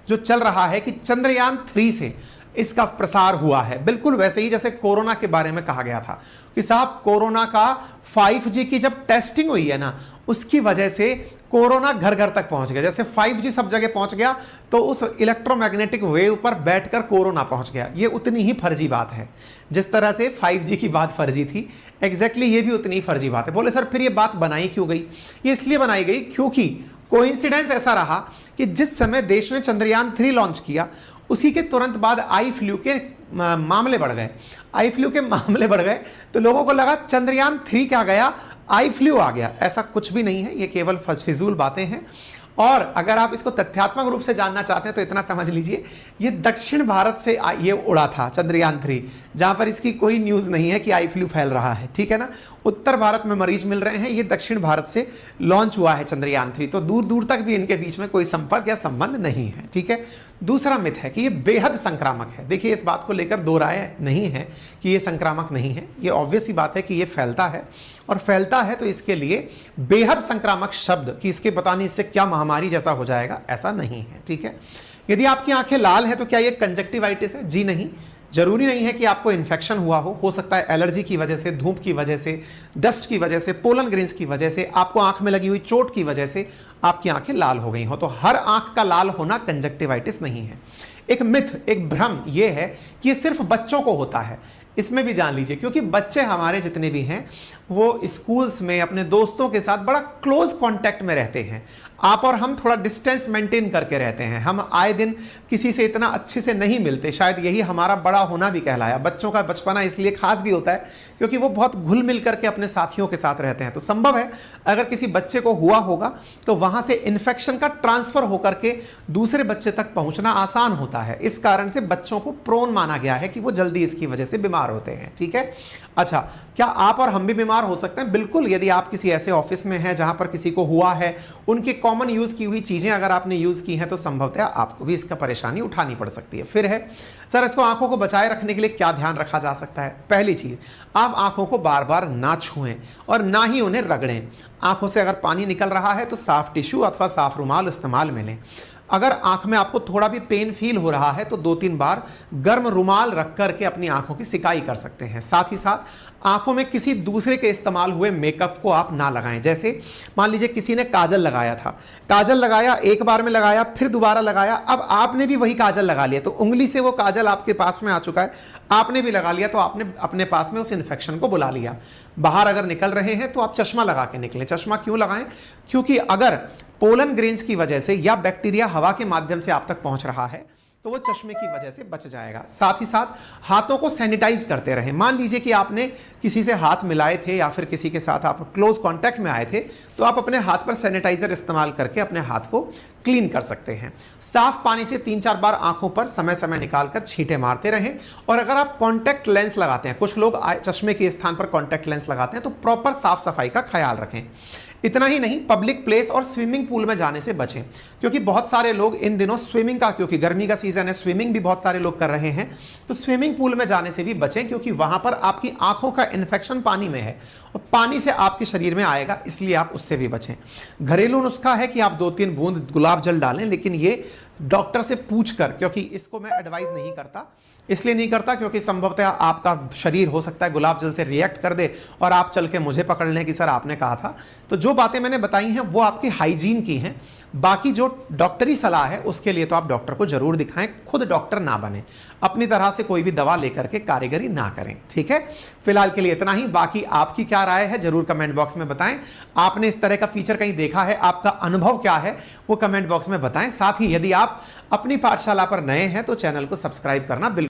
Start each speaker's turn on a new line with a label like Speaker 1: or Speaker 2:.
Speaker 1: जो चल रहा है कि चंद्रयान 3 से इसका प्रसार हुआ है, बिल्कुल वैसे ही जैसे कोरोना के बारे में कहा गया था कि साहब कोरोना का 5G की जब टेस्टिंग हुई है ना, उसकी वजह से कोरोना घर घर तक पहुंच गया। जैसे 5G सब जगह पहुंच गया तो उस इलेक्ट्रोमैग्नेटिक वेव पर बैठकर कोरोना पहुंच गया। ये उतनी ही फर्जी बात है जिस तरह से 5G की बात फर्जी थी, एग्जैक्टली ये भी उतनी ही फर्जी बात है। बोले सर फिर ये बात बनाई क्यों गई? ये इसलिए बनाई गई क्योंकि कोइंसिडेंस ऐसा रहा कि जिस समय देश ने चंद्रयान 3 लॉन्च किया उसी के तुरंत बाद आई फ्लू के मामले बढ़ गए। आई फ्लू के मामले बढ़ गए तो लोगों को लगा चंद्रयान 3 क्या गया, आई फ्लू आ गया। ऐसा कुछ भी नहीं है, ये केवल फिजूल बातें हैं। और अगर आप इसको तथ्यात्मक रूप से जानना चाहते हैं तो इतना समझ लीजिए, ये दक्षिण भारत से ये उड़ा था चंद्रयान 3, जहां पर इसकी कोई न्यूज़ नहीं है कि आई फ्लू फैल रहा है, ठीक है ना। उत्तर भारत में मरीज मिल रहे हैं, ये दक्षिण भारत से लॉन्च हुआ है चंद्रयान 3, तो दूर दूर तक भी इनके बीच में कोई संपर्क या संबंध नहीं है, ठीक है। दूसरा मिथ है कि ये बेहद संक्रामक है। देखिए इस बात को लेकर दो राय नहीं है कि ये संक्रामक नहीं है, ये ऑब्वियस ही बात है कि ये फैलता है, और फैलता है तो इसके लिए बेहद संक्रामक शब्द कि इसके पता नहीं इससे क्या महामारी जैसा हो जाएगा, ऐसा नहीं है, ठीक है। यदि आपकी आंखें लाल है तो क्या ये कंजक्टिवाइटिस है? जी नहीं, जरूरी नहीं है कि आपको इन्फेक्शन हुआ हो सकता है एलर्जी की वजह से, धूप की वजह से, डस्ट की वजह से, पोलन ग्रेन्स की वजह से, आपको आंख में लगी हुई चोट की वजह से आपकी आंखें लाल हो गई हो। तो हर आंख का लाल होना कंजक्टिवाइटिस नहीं है। एक मिथ, एक भ्रम ये है कि ये सिर्फ बच्चों को होता है, इसमें भी जान लीजिए, क्योंकि बच्चे हमारे जितने भी हैं वो स्कूल्स में अपने दोस्तों के साथ बड़ा क्लोज कांटेक्ट में रहते हैं। आप और हम थोड़ा डिस्टेंस मेंटेन करके रहते हैं, हम आए दिन किसी से इतना अच्छे से नहीं मिलते, शायद यही हमारा बड़ा होना भी कहलाया। बच्चों का बचपना इसलिए खास भी होता है क्योंकि वो बहुत घुल मिल करके अपने साथियों के साथ रहते हैं। तो संभव है अगर किसी बच्चे को हुआ होगा तो वहां से इन्फेक्शन का ट्रांसफर होकर के दूसरे बच्चे तक पहुंचना आसान होता है। इस कारण से बच्चों को प्रोन माना गया है कि वो जल्दी इसकी वजह से बीमार होते हैं, ठीक है। अच्छा, क्या आप और हम भी बीमार हो सकते हैं? बिल्कुल। यदि आप किसी ऐसे ऑफिस में हैं जहां पर किसी को हुआ है, उनके कॉमन यूज की हुई चीजें अगर आपने यूज की हैं तो संभवतः आपको भी इसका परेशानी उठानी पड़ सकती है। फिर है सर इसको आंखों को बचाए रखने के लिए क्या ध्यान रखा जा सकता है? पहली चीज, आप आंखों को बार बार ना छुएं और ना ही उन्हें रगड़ें। आंखों से अगर पानी निकल रहा है तो साफ टिश्यू अथवा साफ रुमाल इस्तेमाल में लें। अगर आंख में आपको थोड़ा भी पेन फील हो रहा है तो 2-3 बार गर्म रुमाल रख करके अपनी आंखों की सिकाई कर सकते हैं। साथ ही साथ आंखों में किसी दूसरे के इस्तेमाल हुए मेकअप को आप ना लगाएं। जैसे मान लीजिए किसी ने काजल लगाया था, काजल लगाया, एक बार में लगाया, फिर दोबारा लगाया, अब आपने भी वही काजल लगा लिया तो उंगली से वो काजल आपके पास में आ चुका है, आपने भी लगा लिया तो आपने अपने पास में उस इन्फेक्शन को बुला लिया। बाहर अगर निकल रहे हैं तो आप चश्मा लगा के निकलें। चश्मा क्यों लगाएं? क्योंकि अगर पोलन ग्रेन्स की वजह से या बैक्टीरिया हवा के माध्यम से आप तक पहुंच रहा है तो वो चश्मे की वजह से बच जाएगा। साथ ही साथ हाथों को सैनिटाइज करते रहें। मान लीजिए कि आपने किसी से हाथ मिलाए थे या फिर किसी के साथ आप क्लोज कांटेक्ट में आए थे तो आप अपने हाथ पर सैनिटाइजर इस्तेमाल करके अपने हाथ को क्लीन कर सकते हैं। साफ पानी से 3-4 बार आंखों पर समय समय निकालकर छींटे मारते रहें। और अगर आप कॉन्टैक्ट लेंस लगाते हैं, कुछ लोग चश्मे के स्थान पर कॉन्टैक्ट लेंस लगाते हैं, तो प्रॉपर साफ सफाई का ख्याल रखें। इतना ही नहीं, पब्लिक प्लेस और स्विमिंग पूल में जाने से बचें, क्योंकि बहुत सारे लोग इन दिनों स्विमिंग का, क्योंकि गर्मी का सीजन है, स्विमिंग भी बहुत सारे लोग कर रहे हैं, तो स्विमिंग पूल में जाने से भी बचें, क्योंकि वहां पर आपकी आंखों का इन्फेक्शन पानी में है और पानी से आपके शरीर में आएगा, इसलिए आप उससे भी बचें। घरेलू नुस्खा है कि आप 2-3 बूंद गुलाब जल डालें, लेकिन ये डॉक्टर से पूछकर, क्योंकि इसको मैं एडवाइस नहीं करता, इसलिए नहीं करता क्योंकि संभवतः आपका शरीर हो सकता है गुलाब जल से रिएक्ट कर दे और आप चल के मुझे पकड़ लें कि सर आपने कहा था। तो जो बातें मैंने बताई हैं वो आपकी हाइजीन की हैं, बाकी जो डॉक्टरी सलाह है उसके लिए तो आप डॉक्टर को जरूर दिखाएं, खुद डॉक्टर ना बने, अपनी तरह से कोई भी दवा लेकर के कारीगरी ना करें, ठीक है। फिलहाल के लिए इतना ही, बाकी आपकी क्या राय है जरूर कमेंट बॉक्स में बताएं। आपने इस तरह का फीचर कहीं देखा है, आपका अनुभव क्या है वो कमेंट बॉक्स में बताएं। साथ ही यदि आप अपनी पाठशाला पर नए हैं तो चैनल को सब्सक्राइब करना बिल्कुल